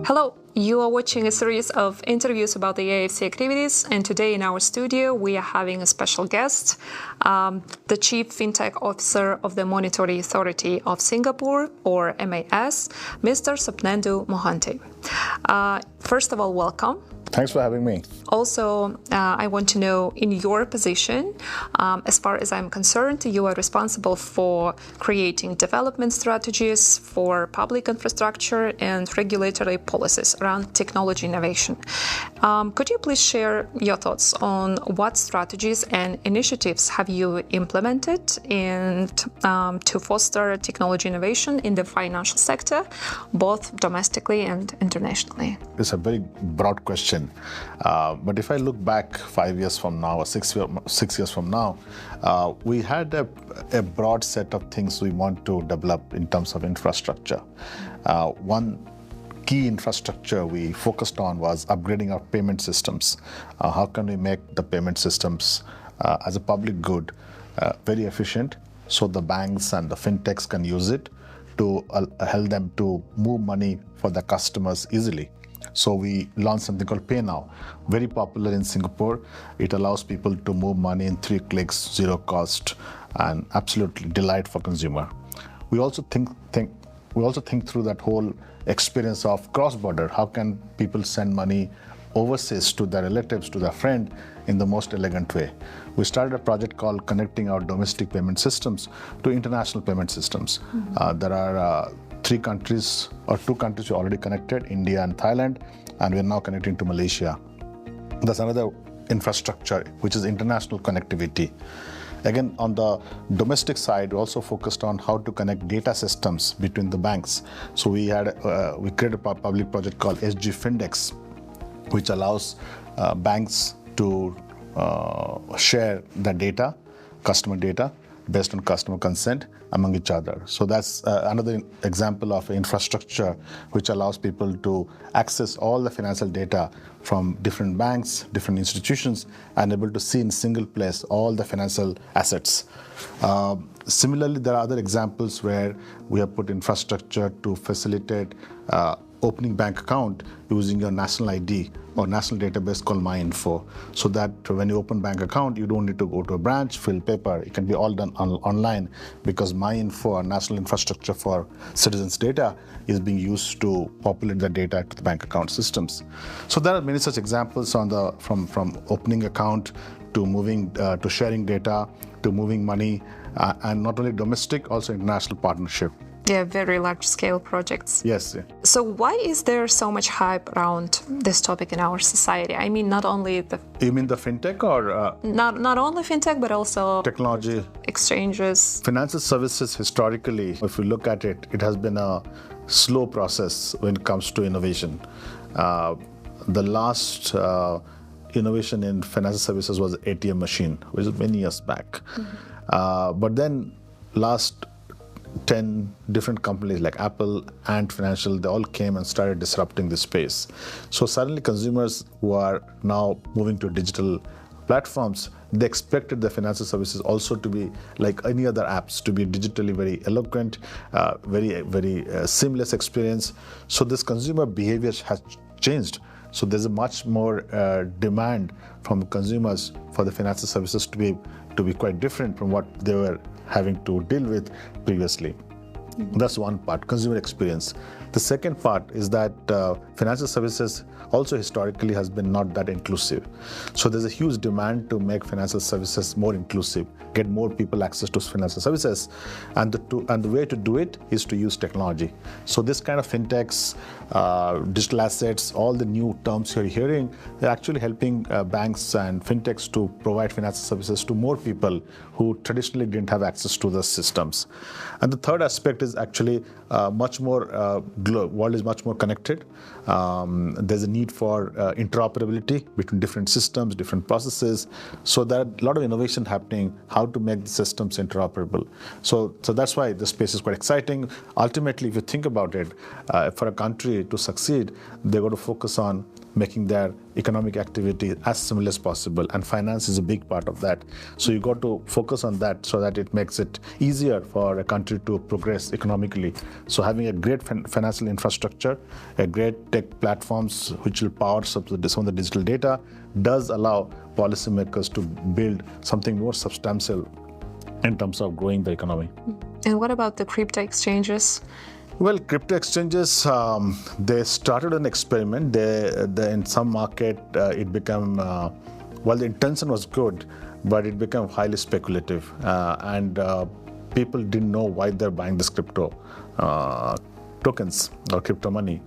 Hello, you are watching a series of interviews about the AFC activities, and today in our studio we are having a special guest, the Chief FinTech Officer of the Monetary Authority of Singapore, or MAS, Mr. Swapnendu Mohanty. First of all, welcome. Thanks for having me. Also, I want to know, in your position, as far as I'm concerned, you are responsible for creating development strategies for public infrastructure and regulatory policies around technology innovation. Could you please share your thoughts on what strategies and initiatives have you implemented to foster technology innovation in the financial sector, both domestically and internationally? It's a very broad question. But if I look back 5 years from now or 6 years from now, we had a broad set of things we want to develop in terms of infrastructure. One key infrastructure we focused on was upgrading our payment systems. How can we make the payment systems as a public good very efficient so the banks and the fintechs can use it to help them to move money for the customers easily. So we launched something called PayNow, very popular in Singapore. It allows people to move money in 3 clicks, zero cost, and absolutely delight for consumer. We also think through that whole experience of cross-border. How can people send money overseas to their relatives, to their friend, in the most elegant way? We started a project called Connecting Our Domestic Payment Systems to International Payment Systems. There are 3 countries or 2 countries we already connected, India and Thailand, and we're now connecting to Malaysia. There's another infrastructure, which is international connectivity. Again, on the domestic side, we also focused on how to connect data systems between the banks. So we created a public project called SG Findex, which allows banks to share the data, customer data, based on customer consent among each other. So that's another example of infrastructure which allows people to access all the financial data from different banks, different institutions, and able to see in single place all the financial assets. Similarly, there are other examples where we have put infrastructure to facilitate opening bank account using your national ID or national database called MyInfo, so that when you open bank account, you don't need to go to a branch, fill paper. It can be all done online because MyInfo, or national infrastructure for citizens' data, is being used to populate the data to the bank account systems. So there are many such examples from opening account to moving to sharing data to moving money, and not only domestic, also international partnership. Yeah, very large-scale projects. Yes. So why is there so much hype around this topic in our society? I mean, not only the... You mean the fintech or... Not only fintech, but also... Technology. Exchanges. Financial services, historically, if you look at it, it has been a slow process when it comes to innovation. The last innovation in financial services was the ATM machine, which was many years back. But then last 10 different companies like Apple, Ant Financial, they all came and started disrupting this space. So suddenly consumers who are now moving to digital platforms, they expected the financial services also to be like any other apps, to be digitally very eloquent, very seamless experience. So this consumer behavior has changed. So there's a much more demand from consumers for the financial services to be quite different from what they were having to deal with previously. That's one part, consumer experience. The second part is that financial services also historically has been not that inclusive. So there's a huge demand to make financial services more inclusive, get more people access to financial services, and the way to do it is to use technology. So this kind of fintechs, digital assets, all the new terms you're hearing, they're actually helping banks and fintechs to provide financial services to more people who traditionally didn't have access to the systems. And the third aspect is actually much more world is much more connected. There's a need for interoperability between different systems, different processes. So there are a lot of innovation happening, how to make the systems interoperable. So that's why the space is quite exciting. Ultimately, if you think about it, for a country to succeed, they're going to focus on making their economic activity as similar as possible, and finance is a big part of that. So you got to focus on that so that it makes it easier for a country to progress economically. So having a great financial infrastructure, a great tech platforms which will power some of the digital data does allow policymakers to build something more substantial in terms of growing the economy. And what about the crypto exchanges? Well, crypto exchanges, they started an experiment. In some market, it became, well, the intention was good, but it became highly speculative. And people didn't know why they're buying this crypto tokens or crypto money.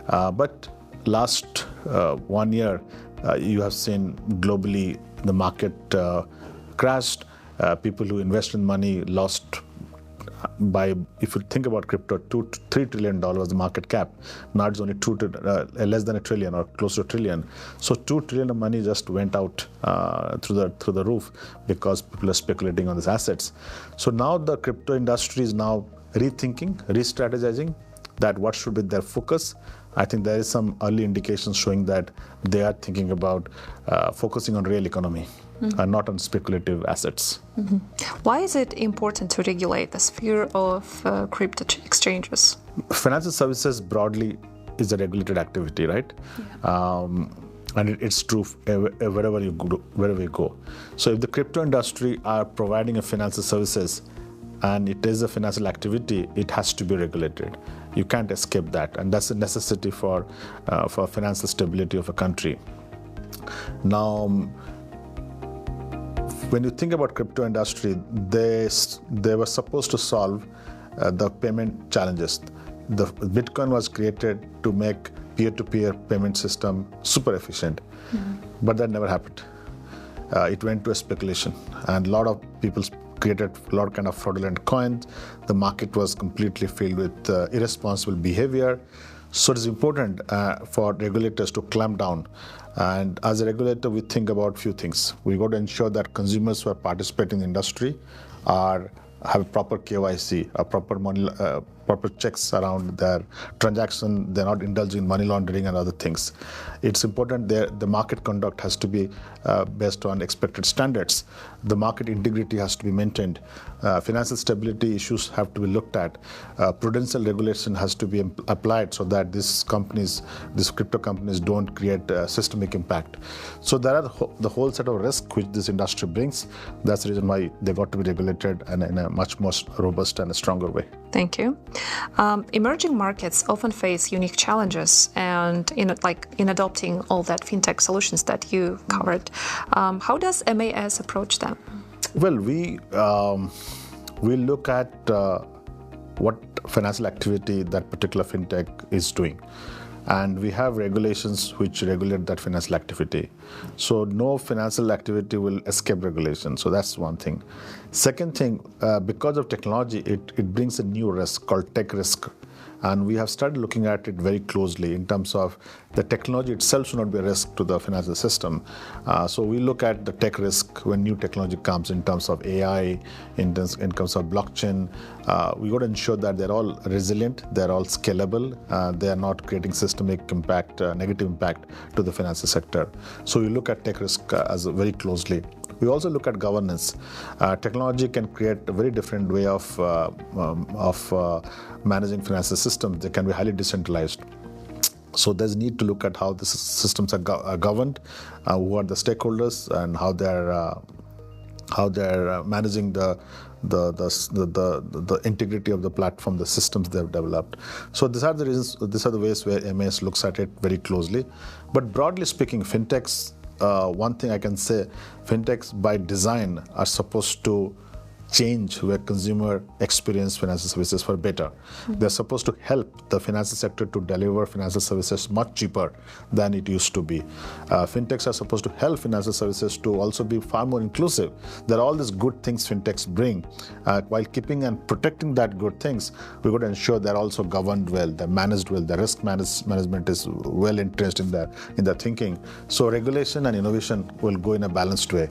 But last 1 year, you have seen globally the market crashed. People who invest in money lost by, if you think about crypto, $3 trillion was the market cap. Now it's only less than $1 trillion or close to $1 trillion. So $2 trillion of money just went out through the roof because people are speculating on these assets. So now the crypto industry is now rethinking, re-strategizing that what should be their focus. I think there is some early indications showing that they are thinking about focusing on real economy. And not on speculative assets. Mm-hmm. Why is it important to regulate the sphere of crypto exchanges? Financial services broadly is a regulated activity, right? Yeah. And it's true wherever you go. So if the crypto industry are providing a financial services and it is a financial activity, it has to be regulated. You can't escape that, and that's a necessity for financial stability of a country. Now, when you think about crypto industry, they were supposed to solve the payment challenges. The Bitcoin was created to make peer-to-peer payment system super efficient, but that never happened. It went to a speculation, and a lot of people created a lot of kind of fraudulent coins. The market was completely filled with irresponsible behavior. So it is important for regulators to clamp down. And as a regulator, we think about few things. We got to ensure that consumers who are participating in the industry have proper KYC, proper checks around their transaction. They're not indulging in money laundering and other things. It's important the market conduct has to be based on expected standards. The market integrity has to be maintained. Financial stability issues have to be looked at. Prudential regulation has to be applied so that these crypto companies don't create systemic impact. So there are the whole set of risks which this industry brings. That's the reason why they got to be regulated and in a much more robust and a stronger way. Thank you. Emerging markets often face unique challenges, and in adopting all that fintech solutions that you covered, how does MAS approach them? Well, we look at what financial activity that particular fintech is doing. And we have regulations which regulate that financial activity. So no financial activity will escape regulation. So that's one thing. Second thing, because of technology, it brings a new risk called tech risk. And we have started looking at it very closely in terms of the technology itself should not be a risk to the financial system. So we look at the tech risk when new technology comes in terms of AI, in terms of blockchain. We got to ensure that they're all resilient, they're all scalable, they are not creating systemic impact, negative impact to the financial sector. So we look at tech risk as very closely. We also look at governance. Technology can create a very different way of managing financial systems. They can be highly decentralized. So there's need to look at how the systems are governed, who are the stakeholders, and how they're managing the integrity of the platform, the systems they've developed. So these are the reasons. These are the ways where MAS looks at it very closely. But broadly speaking, fintechs. One thing I can say, fintechs by design are supposed to change where consumer experience financial services for better. They're supposed to help the financial sector to deliver financial services much cheaper than it used to be. Fintechs are supposed to help financial services to also be far more inclusive. There are all these good things fintechs bring. While keeping and protecting that good things, we've got to ensure they're also governed well, they're managed well, the risk management is well entrenched in their thinking. So regulation and innovation will go in a balanced way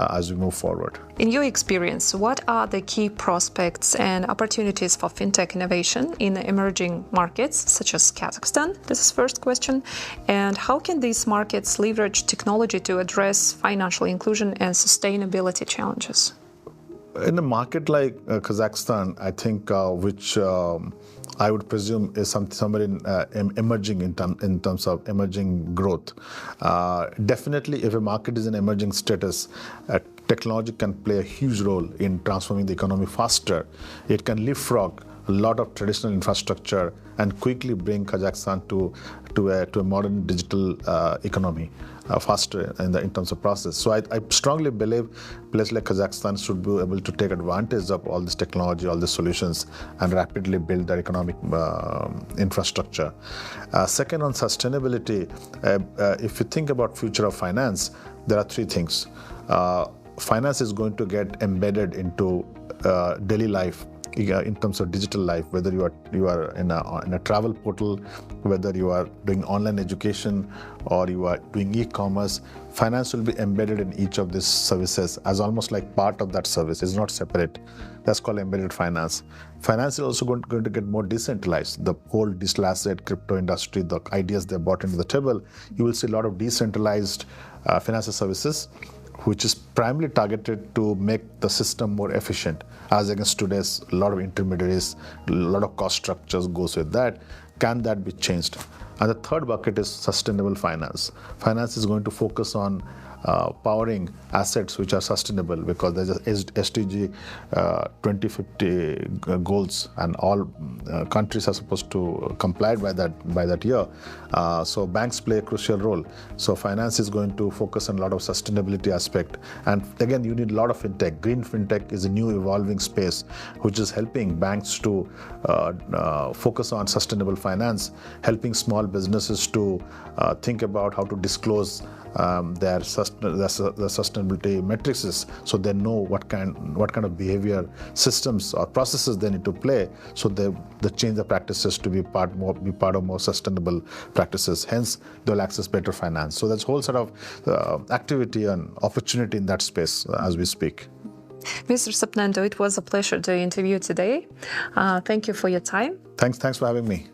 as we move forward. In your experience, what are the key prospects and opportunities for fintech innovation in emerging markets such as Kazakhstan? This is first question. And how can these markets leverage technology to address financial inclusion and sustainability challenges? In a market like Kazakhstan, I think, which I would presume is somewhere in emerging in terms of emerging growth. Definitely, if a market is in emerging status, technology can play a huge role in transforming the economy faster. It can leapfrog a lot of traditional infrastructure and quickly bring Kazakhstan to a modern digital economy faster in terms of process. So I strongly believe places like Kazakhstan should be able to take advantage of all this technology, all these solutions, and rapidly build their economic infrastructure. Second, on sustainability, if you think about future of finance, there are three things. Finance is going to get embedded into daily life in terms of digital life, whether you are in a travel portal, whether you are doing online education or you are doing e-commerce. Finance will be embedded in each of these services as almost like part of that service. It's not separate. That's called embedded finance. Finance is also going to get more decentralized. The whole digital asset, crypto industry, the ideas they brought into the table, you will see a lot of decentralized financial services, which is primarily targeted to make the system more efficient. As against today's, a lot of intermediaries, a lot of cost structures goes with that. Can that be changed? And the third bucket is sustainable finance. Finance is going to focus on powering assets which are sustainable, because there's a SDG 2050 goals, and all countries are supposed to comply by that year. So banks play a crucial role. So finance is going to focus on a lot of sustainability aspect. And again, you need a lot of fintech. Green fintech is a new evolving space which is helping banks to focus on sustainable finance, helping small businesses to think about how to disclose their sustainability matrices, so they know what kind of behavior systems or processes they need to play, so they change the practices to be part of more sustainable practices. Hence, they'll access better finance. So that's a whole sort of activity and opportunity in that space as we speak. Mr. Sapnendo, it was a pleasure to interview today. Thank you for your time. Thanks for having me.